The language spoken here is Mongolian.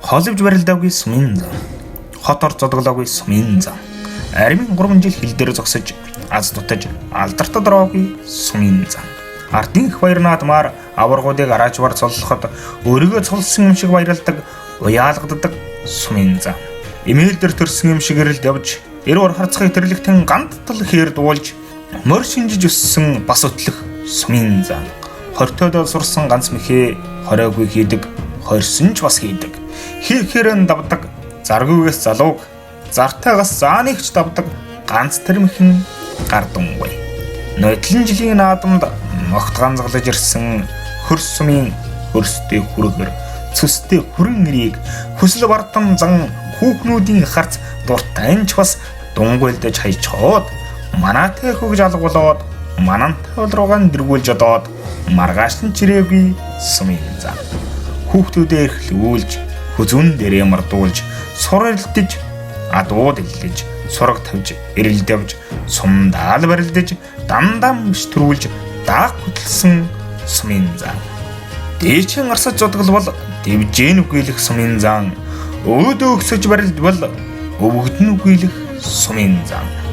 Холовж барилдаагүй сумын зан. Хот ор зодглоогүй сумын зан. Армийн 3 жил хил дээр зогсож аз дутаж алдарт ороогүй сумын зан. Ардын их баяр наадмаар аваргуудыг араачвар цоллоход өөрийгөө цолсон юм шиг баярлдаг, уяалгаддаг сумын зан. Имэйл дээр төрсөн юм шиг ирэлд явж, эрүүр харцахыг тэрлэгтэн гандтал хээр дуулж, мөр шинжиж өссөн бас өтлөх сумын зан. Хортойдоо сурсан ганц мэхээ хоройгүй хийдэг, хорьсон ч бас хийдэг. Хийхэрэн давдаг, заргүйгээс залууг, зартайгаас заанигч давдаг ганц тэрмхэн гардунгүй. Ноёдлон жилийн наадамд могт ганцгалж ирсэн хөрс сумын хөрстэй хүргэр, цөстэй хүрэн нэрийг хүсэл бардам зан хүүхнүүдийн харц дуртайнч бас дунгуйлдаж хайчхоод манаатай хөгж алгуулоод манантай бол руугаа дэргүүлж одоод маргааш нь чирээгүй сумын зан. Хүүхдүүдээ эрхлүүлж, хүзүүн дээрээ мардуулж, сур эрэлдэж, адууд эллэж, сураг тавьж, эрэлдэвж, сумдаал барилдаж, дамдам төрүүлж, дааг хөтлсөн сумын зан. Дээчэн арсаж зодголбол дэвжэн үгүйлэх сумын зан. Өөдөө өксөж барилдвал өвгдөн үгүйлэх сумын зан.